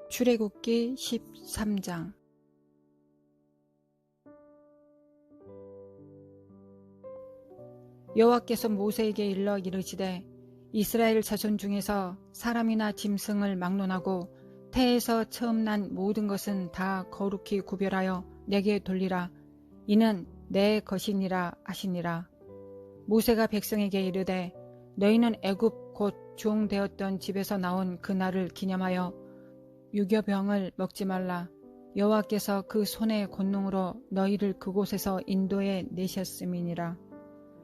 출애굽기 13장. 여호와께서 모세에게 일러 이르시되 이스라엘 자손 중에서 사람이나 짐승을 막론하고 태에서 처음 난 모든 것은 다 거룩히 구별하여 내게 돌리라. 이는 내 것이니라 하시니라. 모세가 백성에게 이르되 너희는 애굽 곧 종되었던 집에서 나온 그 날을 기념하여 유교병을 먹지 말라. 여호와께서 그 손의 권능으로 너희를 그곳에서 인도해 내셨음이니라.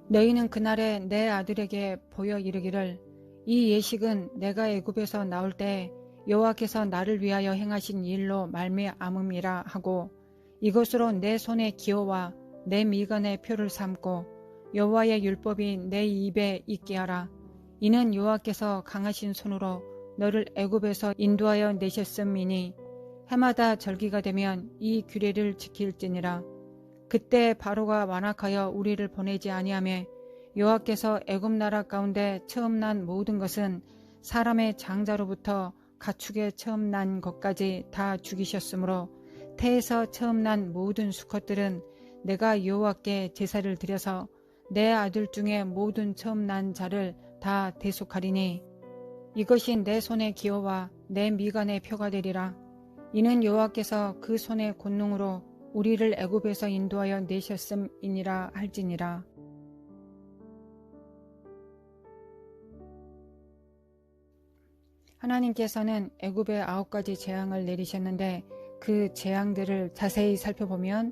너희는 그날에 내 아들에게 보여 이르기를 이 예식은 내가 애굽에서 나올 때 여호와께서 나를 위하여 행하신 일로 말미암음이라 하고 이것으로 내 손의 기호와 내 미간의 표를 삼고 여호와의 율법이 내 입에 있게 하라. 이는 여호와께서 강하신 손으로 너를 애굽에서 인도하여 내셨음이니 해마다 절기가 되면 이 규례를 지킬지니라. 그때 바로가 완악하여 우리를 보내지 아니하며 여호와께서 애굽 나라 가운데 처음 난 모든 것은 사람의 장자로부터 가축의 처음 난 것까지 다 죽이셨으므로 태에서 처음 난 모든 수컷들은 내가 여호와께 제사를 드려서 내 아들 중에 모든 처음 난 자를 다 대속하리니 이것이 내 손의 기호와 내 미간의 표가 되리라. 이는 여호와께서 그 손의 권능으로 우리를 애굽에서 인도하여 내셨음이니라 할지니라. 하나님께서는 애굽에 9가지 재앙을 내리셨는데 그 재앙들을 자세히 살펴보면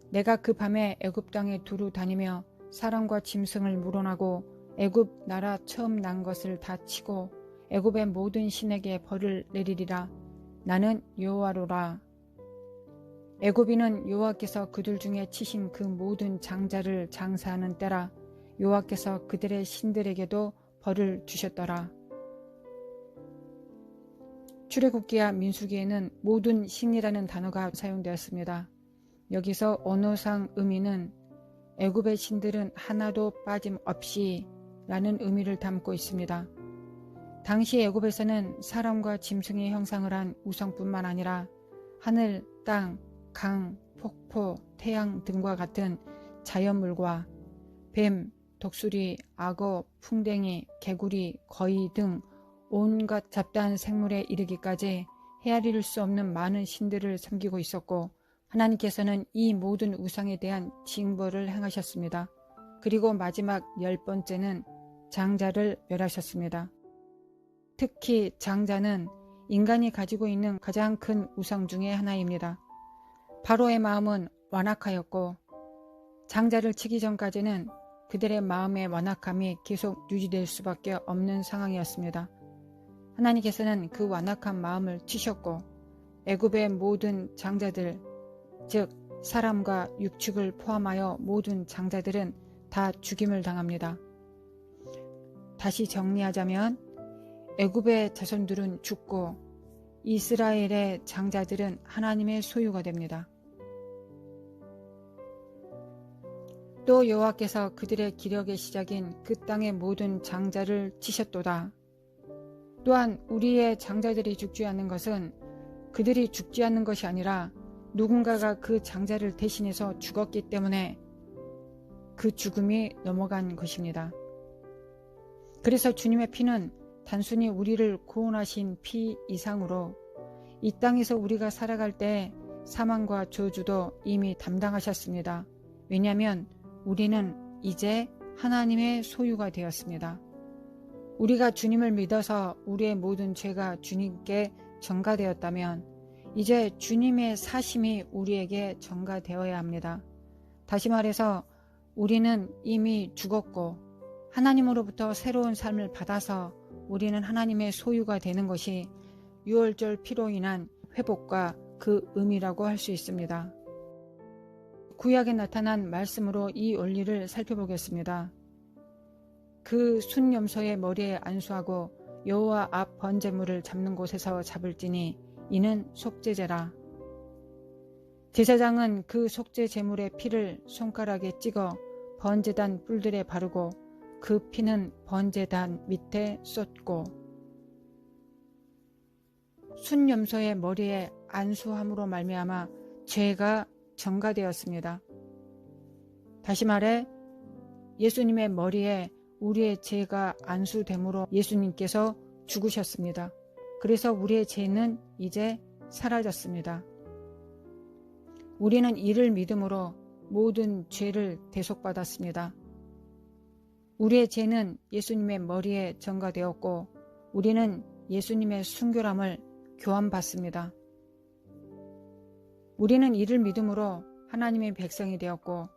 내가 그 밤에 애굽 땅에 두루 다니며 사람과 짐승을 물어나고 애굽 나라 처음 난 것을 다 치고 애굽의 모든 신에게 벌을 내리리라. 나는 여호와로라. 애굽인은 여호와께서 그들 중에 치신 그 모든 장자를 장사하는 때라. 여호와께서 그들의 신들에게도 벌을 주셨더라. 출애굽기와 민수기에는 모든 신이라는 단어가 사용되었습니다. 여기서 언어상 의미는 애굽의 신들은 하나도 빠짐없이 라는 의미를 담고 있습니다. 당시 애굽에서는 사람과 짐승의 형상을 한 우상뿐만 아니라 하늘, 땅, 강, 폭포, 태양 등과 같은 자연물과 뱀, 독수리, 악어, 풍뎅이, 개구리, 거위 등 온갖 잡다한 생물에 이르기까지 헤아릴 수 없는 많은 신들을 섬기고 있었고 하나님께서는 이 모든 우상에 대한 징벌을 행하셨습니다. 그리고 마지막 10번째는 장자를 멸하셨습니다. 특히 장자는 인간이 가지고 있는 가장 큰 우상 중의 하나입니다. 바로의 마음은 완악하였고 장자를 치기 전까지는 그들의 마음의 완악함이 계속 유지될 수밖에 없는 상황이었습니다. 하나님께서는 그 완악한 마음을 치셨고 애굽의 모든 장자들, 즉 사람과 육축을 포함하여 모든 장자들은 다 죽임을 당합니다. 다시 정리하자면 애굽의 자손들은 죽고 이스라엘의 장자들은 하나님의 소유가 됩니다. 또 여호와께서 그들의 기력의 시작인 그 땅의 모든 장자를 치셨도다. 또한 우리의 장자들이 죽지 않는 것은 그들이 죽지 않는 것이 아니라 누군가가 그 장자를 대신해서 죽었기 때문에 그 죽음이 넘어간 것입니다. 그래서 주님의 피는 단순히 우리를 구원하신 피 이상으로 이 땅에서 우리가 살아갈 때 사망과 저주도 이미 담당하셨습니다. 왜냐하면 우리는 이제 하나님의 소유가 되었습니다. 우리가 주님을 믿어서 우리의 모든 죄가 주님께 전가되었다면 이제 주님의 사심이 우리에게 전가되어야 합니다. 다시 말해서 우리는 이미 죽었고 하나님으로부터 새로운 삶을 받아서 우리는 하나님의 소유가 되는 것이 유월절 피로 인한 회복과 그 의미라고 할 수 있습니다. 구약에 나타난 말씀으로 이 원리를 살펴보겠습니다. 그 순염소의 머리에 안수하고 여호와 앞 번제물을 잡는 곳에서 잡을지니 이는 속죄제라. 제사장은 그 속죄 제물의 피를 손가락에 찍어 번제단 뿔들에 바르고 그 피는 번제단 밑에 쏟고 순염소의 머리에 안수함으로 말미암아 죄가 전가되었습니다. 다시 말해 예수님의 머리에 우리의 죄가 안수됨으로 예수님께서 죽으셨습니다. 그래서 우리의 죄는 이제 사라졌습니다. 우리는 이를 믿음으로 모든 죄를 대속받았습니다. 우리의 죄는 예수님의 머리에 전가되었고 우리는 예수님의 순결함을 교환받습니다. 우리는 이를 믿음으로 하나님의 백성이 되었고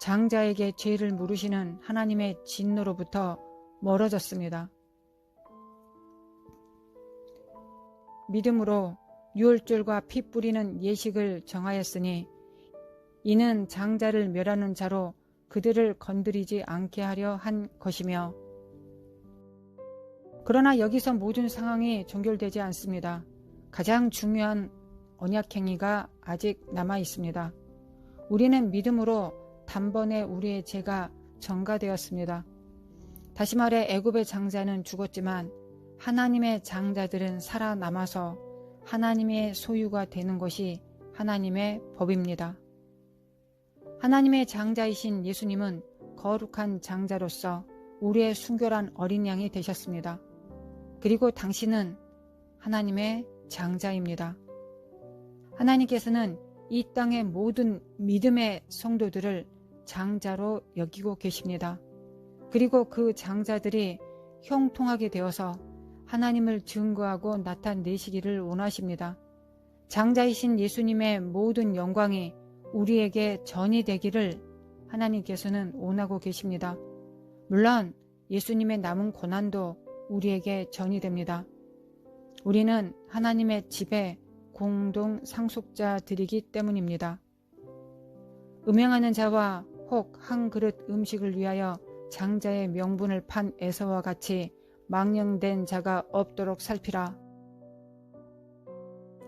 장자에게 죄를 물으시는 하나님의 진노로부터 멀어졌습니다. 믿음으로 유월절과 피 뿌리는 예식을 정하였으니 이는 장자를 멸하는 자로 그들을 건드리지 않게 하려 한 것이며, 그러나 여기서 모든 상황이 종결되지 않습니다. 가장 중요한 언약행위가 아직 남아 있습니다. 우리는 믿음으로 단번에 우리의 죄가 전가되었습니다. 다시 말해 애굽의 장자는 죽었지만 하나님의 장자들은 살아남아서 하나님의 소유가 되는 것이 하나님의 법입니다. 하나님의 장자이신 예수님은 거룩한 장자로서 우리의 순결한 어린 양이 되셨습니다. 그리고 당신은 하나님의 장자입니다. 하나님께서는 이 땅의 모든 믿음의 성도들을 장자로 여기고 계십니다. 그리고 그 장자들이 형통하게 되어서 하나님을 증거하고 나타내시기를 원하십니다. 장자이신 예수님의 모든 영광이 우리에게 전이 되기를 하나님께서는 원하고 계십니다. 물론 예수님의 남은 고난도 우리에게 전이 됩니다. 우리는 하나님의 집의 공동 상속자들이기 때문입니다. 음행하는 자와 혹 한 그릇 음식을 위하여 장자의 명분을 판 에서와 같이 망령된 자가 없도록 살피라.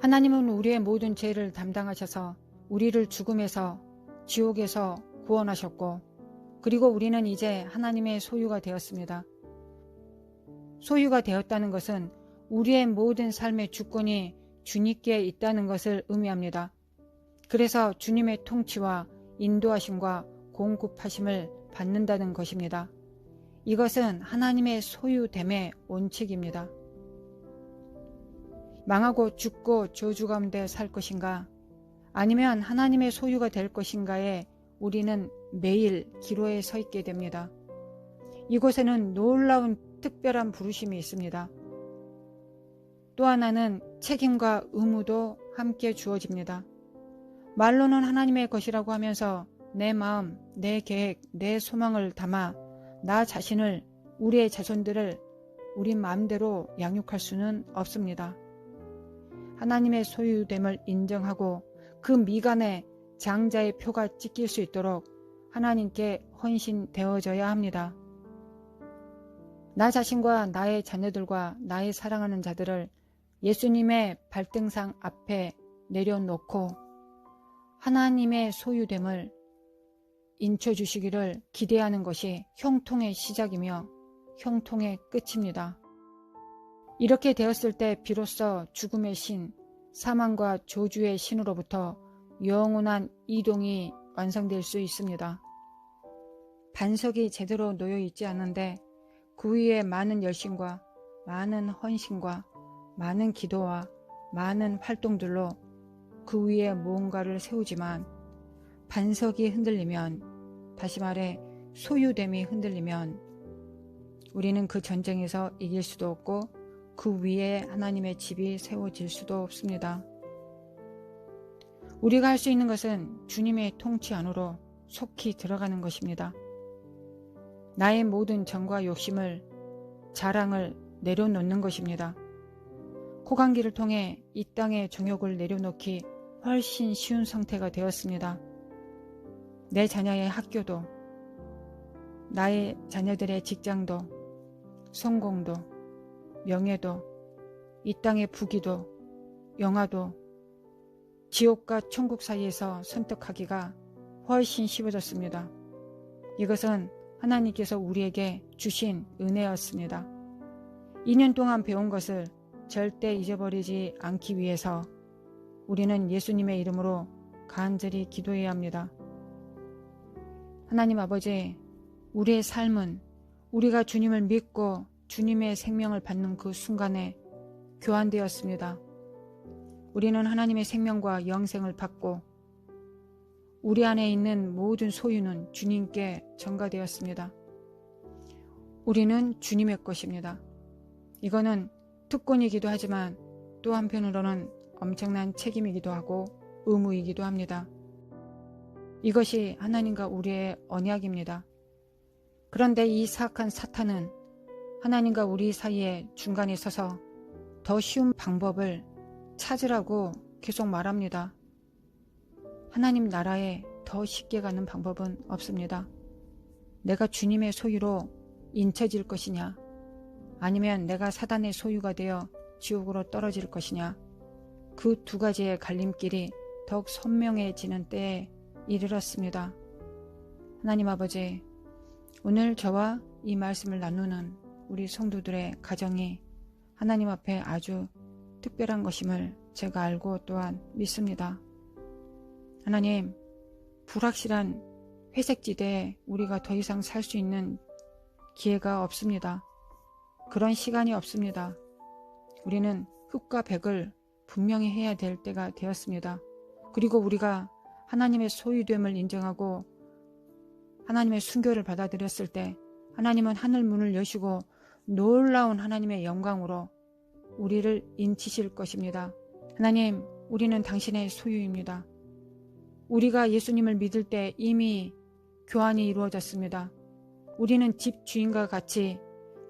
하나님은 우리의 모든 죄를 담당하셔서 우리를 죽음에서 지옥에서 구원하셨고, 그리고 우리는 이제 하나님의 소유가 되었습니다. 소유가 되었다는 것은 우리의 모든 삶의 주권이 주님께 있다는 것을 의미합니다. 그래서 주님의 통치와 인도하심과 공급하심을 받는다는 것입니다. 이것은 하나님의 소유됨의 원칙입니다. 망하고 죽고 저주 가운데 살 것인가, 아니면 하나님의 소유가 될 것인가에 우리는 매일 기로에 서 있게 됩니다. 이곳에는 놀라운 특별한 부르심이 있습니다. 또 하나는 책임과 의무도 함께 주어집니다. 말로는 하나님의 것이라고 하면서 내 마음, 내 계획, 내 소망을 담아 나 자신을, 우리의 자손들을 우리 마음대로 양육할 수는 없습니다. 하나님의 소유됨을 인정하고 그 미간에 장자의 표가 찍힐 수 있도록 하나님께 헌신되어져야 합니다. 나 자신과 나의 자녀들과 나의 사랑하는 자들을 예수님의 발등상 앞에 내려놓고 하나님의 소유됨을 인쳐주시기를 기대하는 것이 형통의 시작이며 형통의 끝입니다. 이렇게 되었을 때 비로소 죽음의 신, 사망과 저주의 신으로부터 영원한 이동이 완성될 수 있습니다. 반석이 제대로 놓여 있지 않은데 그 위에 많은 열심과 많은 헌신과 많은 기도와 많은 활동들로 그 위에 무언가를 세우지만 반석이 흔들리면, 다시 말해 소유됨이 흔들리면 우리는 그 전쟁에서 이길 수도 없고 그 위에 하나님의 집이 세워질 수도 없습니다. 우리가 할 수 있는 것은 주님의 통치 안으로 속히 들어가는 것입니다. 나의 모든 정과 욕심을, 자랑을 내려놓는 것입니다. 코강기를 통해 이 땅의 정욕을 내려놓기 훨씬 쉬운 상태가 되었습니다. 내 자녀의 학교도, 나의 자녀들의 직장도, 성공도, 명예도, 이 땅의 부귀도, 영화도 지옥과 천국 사이에서 선택하기가 훨씬 쉬워졌습니다. 이것은 하나님께서 우리에게 주신 은혜였습니다. 2년 동안 배운 것을 절대 잊어버리지 않기 위해서 우리는 예수님의 이름으로 간절히 기도해야 합니다. 하나님 아버지, 우리의 삶은 우리가 주님을 믿고 주님의 생명을 받는 그 순간에 교환되었습니다. 우리는 하나님의 생명과 영생을 받고 우리 안에 있는 모든 소유는 주님께 전가되었습니다. 우리는 주님의 것입니다. 이거는 특권이기도 하지만 또 한편으로는 엄청난 책임이기도 하고 의무이기도 합니다. 이것이 하나님과 우리의 언약입니다. 그런데 이 사악한 사탄은 하나님과 우리 사이에 중간에 서서 더 쉬운 방법을 찾으라고 계속 말합니다. 하나님 나라에 더 쉽게 가는 방법은 없습니다. 내가 주님의 소유로 인쳐질 것이냐, 아니면 내가 사단의 소유가 되어 지옥으로 떨어질 것이냐, 그 두 가지의 갈림길이 더욱 선명해지는 때에 이르렀습니다. 하나님 아버지, 오늘 저와 이 말씀을 나누는 우리 성도들의 가정이 하나님 앞에 아주 특별한 것임을 제가 알고 또한 믿습니다. 하나님, 불확실한 회색지대에 우리가 더 이상 살 수 있는 기회가 없습니다. 그런 시간이 없습니다. 우리는 흙과 백을 분명히 해야 될 때가 되었습니다. 그리고 우리가 하나님의 소유됨을 인정하고 하나님의 순교를 받아들였을 때 하나님은 하늘 문을 여시고 놀라운 하나님의 영광으로 우리를 인치실 것입니다. 하나님, 우리는 당신의 소유입니다. 우리가 예수님을 믿을 때 이미 교환이 이루어졌습니다. 우리는 집 주인과 같이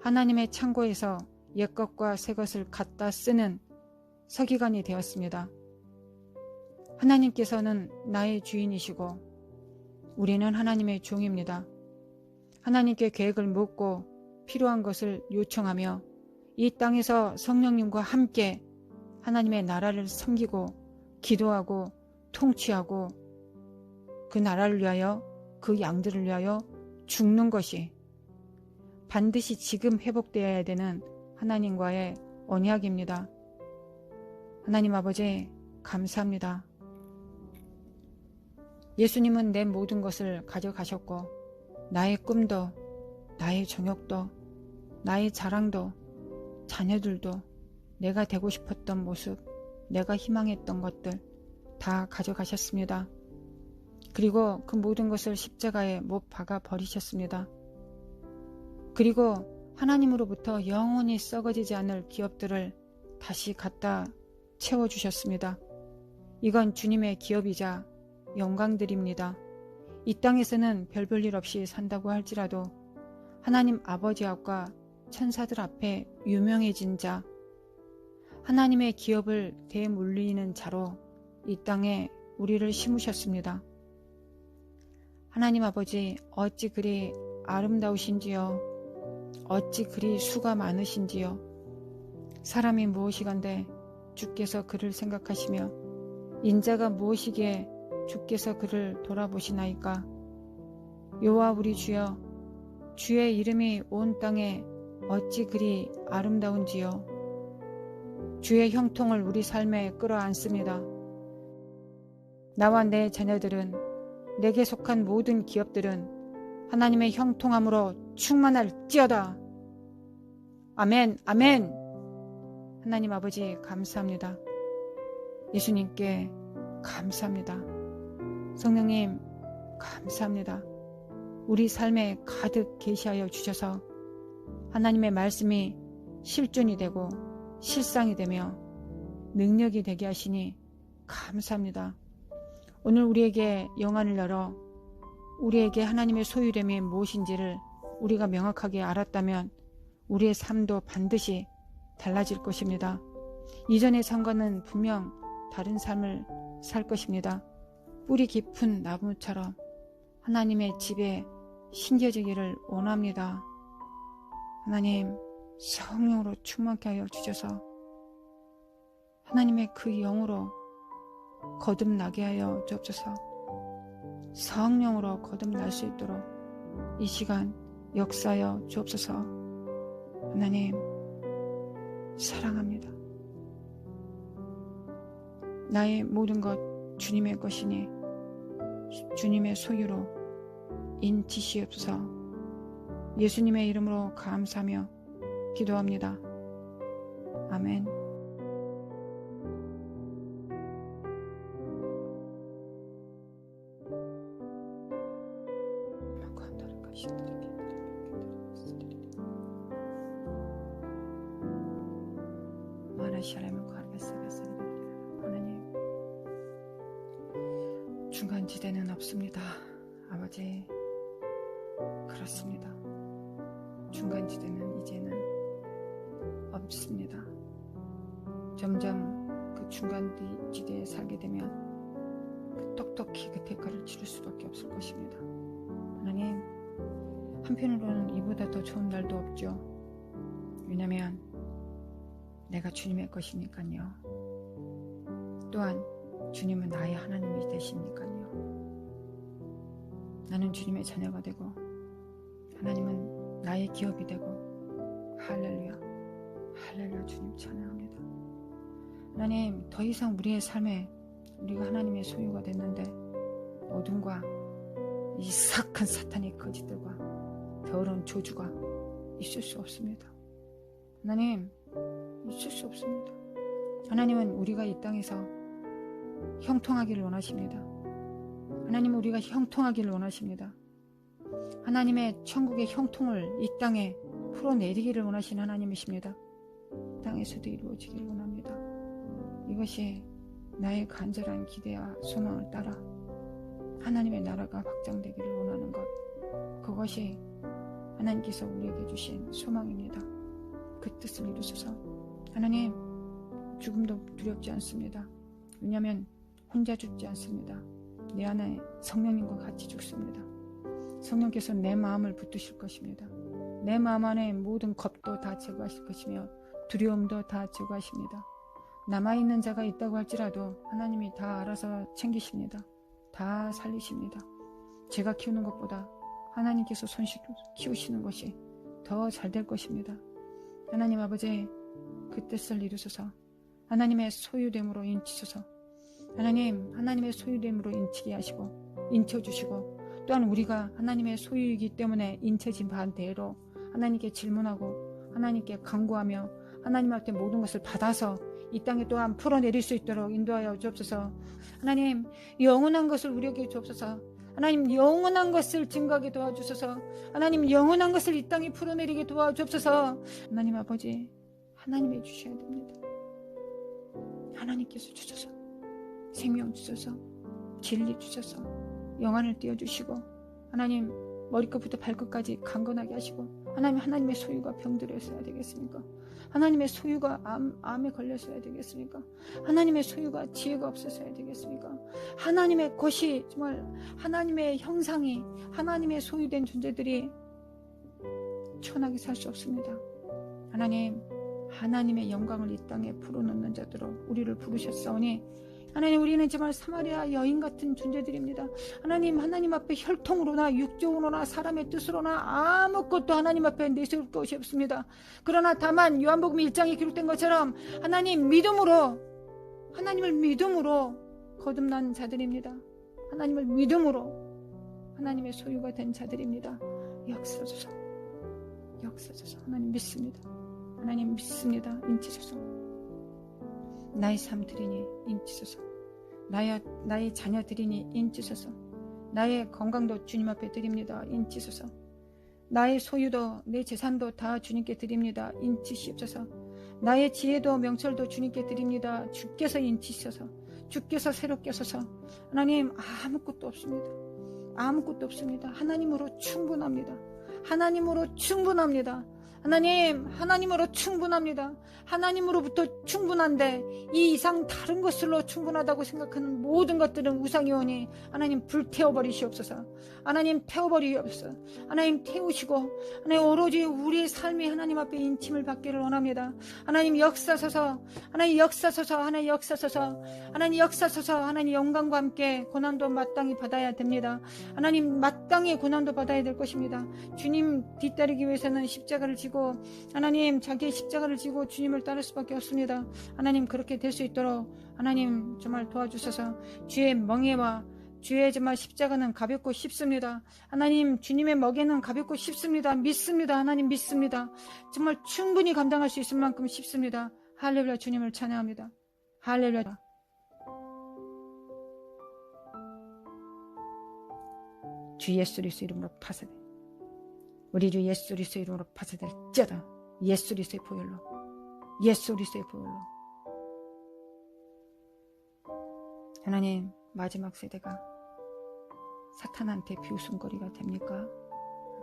하나님의 창고에서 옛것과 새것을 갖다 쓰는 서기관이 되었습니다. 하나님께서는 나의 주인이시고 우리는 하나님의 종입니다. 하나님께 계획을 묻고 필요한 것을 요청하며 이 땅에서 성령님과 함께 하나님의 나라를 섬기고 기도하고 통치하고 그 나라를 위하여, 그 양들을 위하여 죽는 것이 반드시 지금 회복되어야 되는 하나님과의 언약입니다. 하나님 아버지, 감사합니다. 예수님은 내 모든 것을 가져가셨고 나의 꿈도, 나의 정욕도, 나의 자랑도, 자녀들도, 내가 되고 싶었던 모습, 내가 희망했던 것들 다 가져가셨습니다. 그리고 그 모든 것을 십자가에 못 박아 버리셨습니다. 그리고 하나님으로부터 영원히 썩어지지 않을 기업들을 다시 갖다 채워주셨습니다. 이건 주님의 기업이자 영광들입니다. 이 땅에서는 별 볼 일 없이 산다고 할지라도 하나님 아버지 앞과 천사들 앞에 유명해진 자, 하나님의 기업을 대물리는 자로 이 땅에 우리를 심으셨습니다. 하나님 아버지, 어찌 그리 아름다우신지요, 어찌 그리 수가 많으신지요. 사람이 무엇이건대 주께서 그를 생각하시며 인자가 무엇이기에 주께서 그를 돌아보시나이까. 여호와 우리 주여, 주의 이름이 온 땅에 어찌 그리 아름다운지요. 주의 형통을 우리 삶에 끌어안습니다. 나와 내 자녀들은, 내게 속한 모든 기업들은 하나님의 형통함으로 충만할지어다. 아멘, 아멘. 하나님 아버지, 감사합니다. 예수님께 감사합니다. 성령님, 감사합니다. 우리 삶에 가득 계시하여 주셔서 하나님의 말씀이 실존이 되고 실상이 되며 능력이 되게 하시니 감사합니다. 오늘 우리에게 영안을 열어 우리에게 하나님의 소유됨이 무엇인지를 우리가 명확하게 알았다면 우리의 삶도 반드시 달라질 것입니다. 이전의 삶과는 분명 다른 삶을 살 것입니다. 뿌리 깊은 나무처럼 하나님의 집에 심겨지기를 원합니다. 하나님, 성령으로 충만케 하여 주셔서 하나님의 그 영으로 거듭나게 하여 주옵소서. 성령으로 거듭날 수 있도록 이 시간 역사하여 주옵소서. 하나님, 사랑합니다. 나의 모든 것 주님의 것이니 주님의 소유로 인치시옵소서. 예수님의 이름으로 감사하며 기도합니다. 아멘. 하나님, 중간지대는 없습니다. 아버지, 그렇습니다. 중간지대는 이제는 없습니다. 점점 그 중간지대에 살게 되면 똑똑히 그 대가를 치를 수밖에 없을 것입니다. 하나님, 한편으로는 이보다 더 좋은 날도 없죠. 왜냐하면 내가 주님의 것이니까요. 또한 주님은 나의 하나님이 되시니까요. 나는 주님의 자녀가 되고 하나님은 나의 기업이 되고 할렐루야, 할렐루야. 주님 찬양합니다. 하나님, 더 이상 우리의 삶에 우리가 하나님의 소유가 됐는데 어둠과 이 사악한 사탄의 거짓들과 더러운 저주가 있을 수 없습니다. 하나님, 있을 수 없습니다. 하나님은 우리가 이 땅에서 형통하기를 원하십니다. 하나님은 우리가 형통하기를 원하십니다. 하나님의 천국의 형통을 이 땅에 풀어내리기를 원하시는 하나님이십니다. 땅에서도 이루어지기를 원합니다. 이것이 나의 간절한 기대와 소망을 따라 하나님의 나라가 확장되기를 원하는 것, 그것이 하나님께서 우리에게 주신 소망입니다. 그 뜻을 이루소서. 하나님, 죽음도 두렵지 않습니다. 왜냐하면 혼자 죽지 않습니다. 내 안에 성령님과 같이 죽습니다. 성령께서 내 마음을 붙드실 것입니다. 내 마음 안에 모든 겁도 다 제거하실 것이며 두려움도 다 제거하십니다. 남아있는 자가 있다고 할지라도 하나님이 다 알아서 챙기십니다. 다 살리십니다. 제가 키우는 것보다 하나님께서 손쉽게 키우시는 것이 더 잘 될 것입니다. 하나님 아버지, 그 뜻을 이루소서. 하나님의 소유됨으로 인치소서. 하나님, 하나님의 소유됨으로 인치게 하시고 인쳐주시고, 또한 우리가 하나님의 소유이기 때문에 인쳐진 바대로 하나님께 질문하고 하나님께 간구하며 하나님 앞에 모든 것을 받아서 이 땅에 또한 풀어내릴 수 있도록 인도하여 주옵소서. 하나님, 영원한 것을 우리에게 주옵소서. 하나님, 영원한 것을 증거하게 도와주소서. 하나님, 영원한 것을 이 땅에 풀어내리게 도와주옵소서. 하나님 아버지, 하나님이 주셔야 됩니다. 하나님께서 주셔서 생명 주셔서 진리 주셔서 영안을 띄워주시고, 하나님 머리끝부터 발끝까지 강건하게 하시고, 하나님의 소유가 병들었어야 되겠습니까? 하나님의 소유가 암에 걸렸어야 되겠습니까? 하나님의 소유가 지혜가 없었어야 되겠습니까? 하나님의 것이, 정말 하나님의 형상이 하나님의 소유된 존재들이 천하게 살 수 없습니다. 하나님, 하나님의 영광을 이 땅에 풀어놓는 자들로 우리를 부르셨사오니, 하나님, 우리는 정말 사마리아 여인 같은 존재들입니다. 하나님 앞에 혈통으로나 육적으로나 사람의 뜻으로나 아무것도 하나님 앞에 내세울 것이 없습니다. 그러나 다만 요한복음 1장에 기록된 것처럼 하나님을 믿음으로 거듭난 자들입니다. 하나님을 믿음으로 하나님의 소유가 된 자들입니다. 역사소서. 하나님 믿습니다. 하나님 믿습니다. 인치소서. 나의 삶 드리니 인치소서. 나의 자녀 드리니 인치소서. 나의 건강도 주님 앞에 드립니다. 인치소서. 나의 소유도 내 재산도 다 주님께 드립니다. 인치시옵소서. 나의 지혜도 명철도 주님께 드립니다. 주께서 인치셔서, 주께서 새롭게 하소서. 하나님, 아무것도 없습니다. 아무것도 없습니다. 하나님으로 충분합니다. 하나님으로 충분합니다. 하나님으로 충분합니다. 하나님으로부터 충분한데 이 이상 다른 것으로 충분하다고 생각하는 모든 것들은 우상이오니 하나님 불태워버리시옵소서. 하나님 태워버리옵소서. 하나님 태우시고, 하나님 오로지 우리의 삶이 하나님 앞에 인침을 받기를 원합니다. 하나님 역사소서. 하나님 역사소서. 하나님 영광과 함께 고난도 마땅히 받아야 됩니다. 하나님 마땅히 고난도 받아야 될 것입니다. 주님 뒤따르기 위해서는 십자가를 지고 지고 하나님 자기의 십자가를 지고 주님을 따를 수밖에 없습니다. 하나님 그렇게 될 수 있도록 하나님 정말 도와주셔서 주의 멍에와 주의 정말 십자가는 가볍고 쉽습니다. 하나님 주님의 멍에는 가볍고 쉽습니다. 믿습니다. 하나님 믿습니다. 정말 충분히 감당할 수 있을 만큼 쉽습니다. 할렐루야. 주님을 찬양합니다. 할렐루야. 주 예수 그리스도 이름으로 파쇄돼. 우리 주 예수 그리스도 이름으로 파쇄될지어다. 예수 그리스도의 보혈로. 예수 그리스도의 보혈로. 하나님 마지막 세대가 사탄한테 비웃음거리가 됩니까?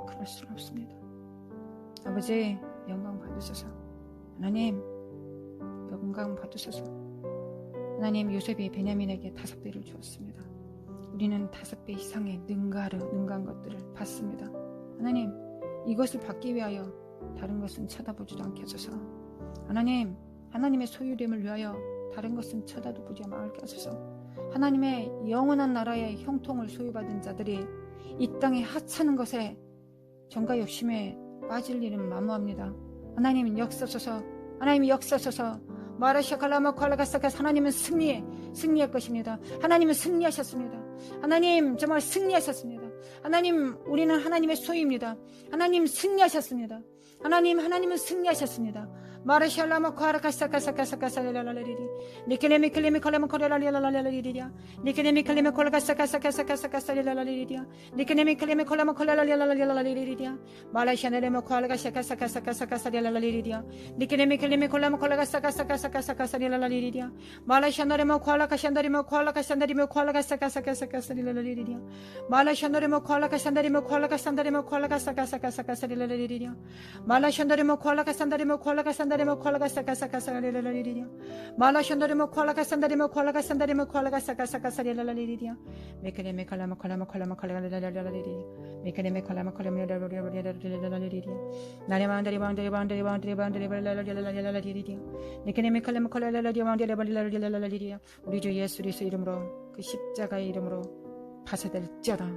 그럴 수는 없습니다. 아버지 영광 받으소서. 하나님 영광 받으소서. 하나님 요셉이 베냐민에게 5배를 주었습니다. 우리는 5배 이상의 능가한 것들을 받습니다. 하나님 이것을 받기 위하여 다른 것은 쳐다보지도 않게 하소서. 하나님 하나님의 소유됨을 위하여 다른 것은 쳐다도 보지 말게 하소서. 하나님의 영원한 나라의 형통을 소유받은 자들이 이 땅에 하찮은 것에 정과 욕심에 빠질 일은 만무합니다. 하나님 역사소서. 하나님 역사소서. 마라샤칼라마 콜라가사가 하나님은 승리할 것입니다. 하나님은 승리하셨습니다. 하나님 정말 승리하셨습니다. 하나님 우리는 하나님의 소유입니다. 하나님 승리하셨습니다. 하나님은 승리하셨습니다. 마르샬라마 콰라카사카사카사카사라라라리리 니케레미 클레미 콜레마 콜라라리라라라리리야 니케레미 클레미 콜라카사카사카사카사라라리리야 니케레미 클레미 콜레마 콜라라리라라리리야 마라샤네레모 콜라카사카사카사카사라라리리야 니케레미 클레미 콜레마 콜라카사카사카사카사라라리리야 마라샤네레모 콜라카샨다리모 콜라카샨다리모 콜라카사카사카사카사라라리리야 마라샤네레모 콜라카샨다리모 콜라카샨다리모 콜라카사카사카사라라리리야 마라샤네레모 콜라카샨다리모 콜라카샨다리모 콜라카사카사카사라라리리야 마라샤네레모 콜라카샨다리모 콜라카샨다리모 콜라카사카사카사라라리리야 메케레메 콜라마 콜라마 콜라마 콜라라라라리리 메케레메 콜라마 콜라마 라라라라리리야 나레만다리 반다리 반다리 반다리 반다리 발라라라라라리리야 메케레메 콜라마 콜라라라리 반다리 발라라라라리리야 우리 주 예수 그리스도 이름으로 그 십자가의 이름으로 파쇄될지어다.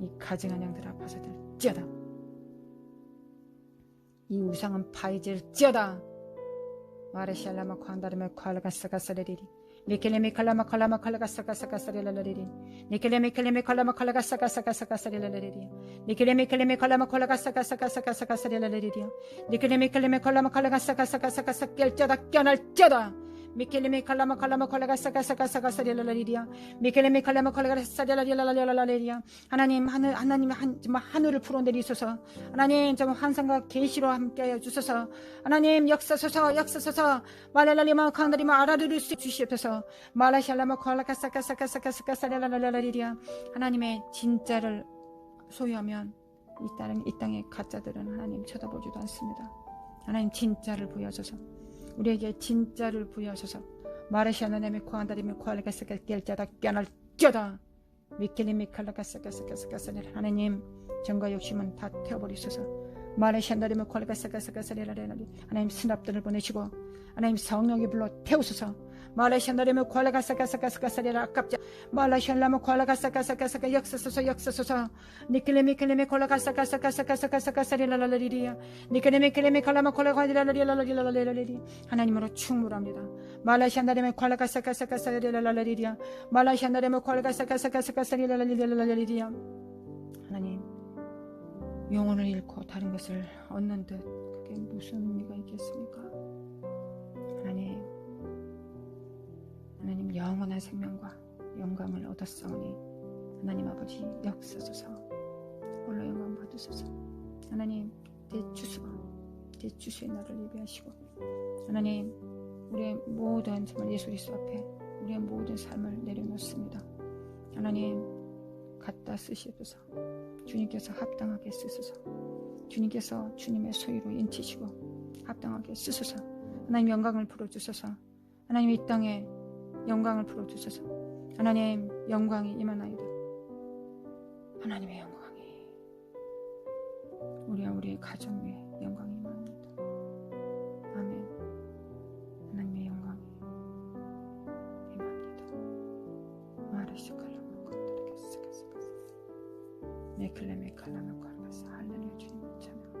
이 가증한 양들아 파쇄될지어다. 이 우상은 파해질지어다. 마레샬라마 콴다르메 콸라가사가사레리리 니켈레메 칼라마 칼라마 칼라가사가사가사레라리리 니켈레메 칼레메 칼라마 칼라가사가사가사가사레라리리 니켈레메 칼레메 칼라마 칼라가사가사가사가사레라리리 니켈레메 칼레메 칼라마 칼라가사가사가사가사 깰자다 껴날자다 미켈레메 칼라마 칼라마 칼라가사가사가사가사레라리리야 미켈레메 칼라마 칼라가사레라리라라리라리리야 하나님 정말 하늘을 풀어내리소서. 하나님 정말 환상과 계시로 함께하여 주소서. 하나님 역사소서 말랄라리마 강다리마 알아들을 수 주시옵소서. 말라샬라마 칼라가사가사가사가사레라리리야 하나님의 진짜를 소유하면 이 땅의 가짜들은 하나님 쳐다보지도 않습니다. 하나님 진짜를 보여줘서 우리에게 진짜를 부여하소서. 마르샤나네메 코안다리메 코알가사가 깰자다 껴날쩌다 미켈리메 칼라가사가사가사가사레 하나님 정과 욕심은 다 태워버리소서. 마르샤나리메 코알가사가사가사레라레라리 하나님 스납들을 보내시고 하나님 성령이 불러 태우소서. 말라샤나레모 콜라가사가사가사가사레라 아깝자 말라샬라모 콜라가사가사가사가 역사소서 니클레미 콜라가사가사가사가사가사가사레라라리리야 니클레미 콜라마 콜라가디라라리라라리라라리리 하나님으로 충분합니다. 말라샤나레모 콜라가사가사가사레라라리리야 말라샤나레모 콜라가사가사가사가사레라라리라라리리야 하나님 영혼을 잃고 다른 것을 얻는 듯 그게 무슨 의미가 있겠습니까? 하나님 영원한 생명과 영광을 얻었사오니 하나님 아버지 역사소서. 홀로 영광 받으소서. 하나님 대주수의 날을 예비하시고 하나님 우리의 모든 정말 예수 그리스도 앞에 우리의 모든 삶을 내려놓습니다. 하나님 갖다 쓰시옵소서. 주님께서 합당하게 쓰소서. 주님께서 주님의 소유로 인치시고 합당하게 쓰소서. 하나님 영광을 풀어주소서. 하나님 이 땅에 영광을 풀어주소서. 하나님 영광이 임하나이다. 하나님의 영광이 우리의 가정 위에 영광이 임합니다. 아멘. 하나님의 영광이 임합니다. 마르시칼라마 콘드르게스가스가스 네클레메 칼라마 콜가스 할렐루야 주님을 찬양합니다.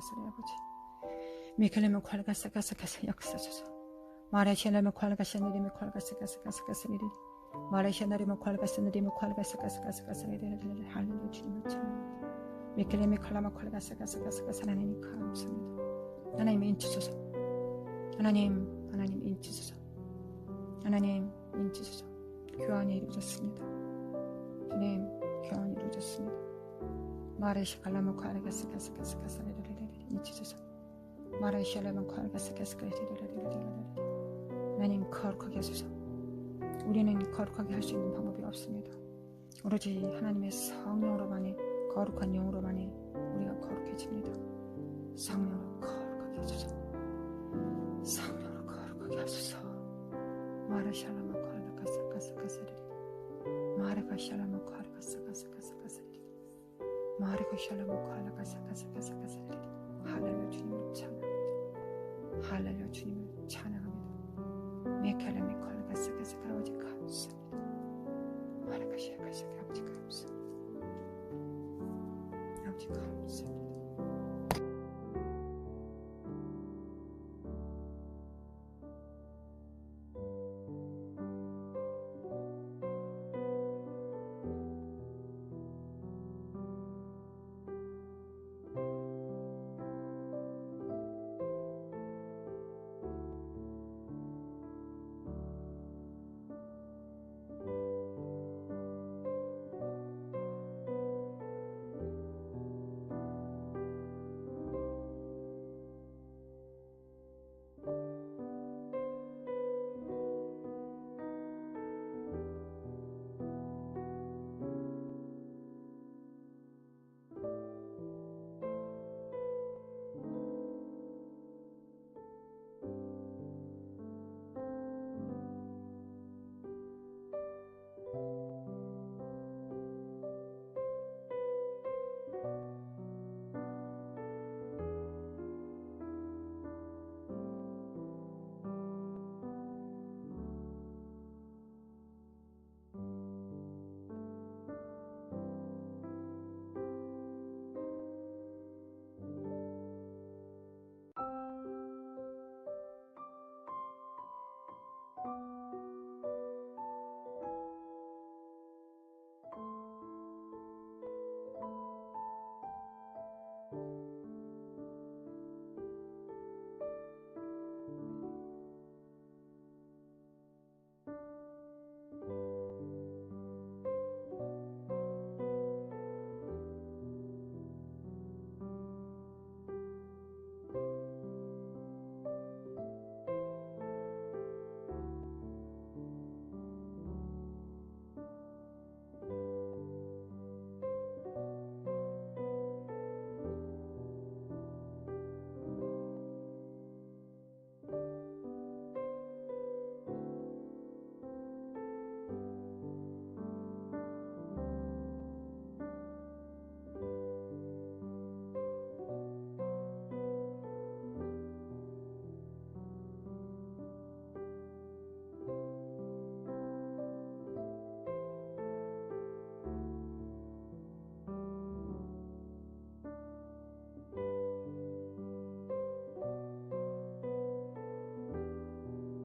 가사리 아버지 미켈레면 콸가사가사가사 역사소서 마레시아나면 콸가사니리면 콸가사가사가사가사니리 마레시아나리면 콸가사니리면 콸가사가사가사가사니리 할렐루야 주님을 찬양합니다. 미켈레면 콸라면 콸가사가사가사가사 하나님 감사합니다. 하나님 인치소서 하나님 인치소서 하나님 인치소서 교환이 이루어졌습니다. 주님 교환이 이루어졌습니다. 마레시아라면 콸가사가사가사가사니리 인치소서 마레시아라면 콸가사가사가사니리 하나님 거룩하게 하소서. 우리는 거룩하게 할 수 있는 방법이 없습니다. 오로지 하나님의 성령으로만이 거룩한 영으로만이 우리가 거룩해집니다. 성령으로 거룩하게 하소서. 성령으로 거룩하게 하소서. 마레시아라면 콸가사가사가사니리 마레가시아라면 콸가사가사가사니리 마레가시아라면 콸가사가사가사니리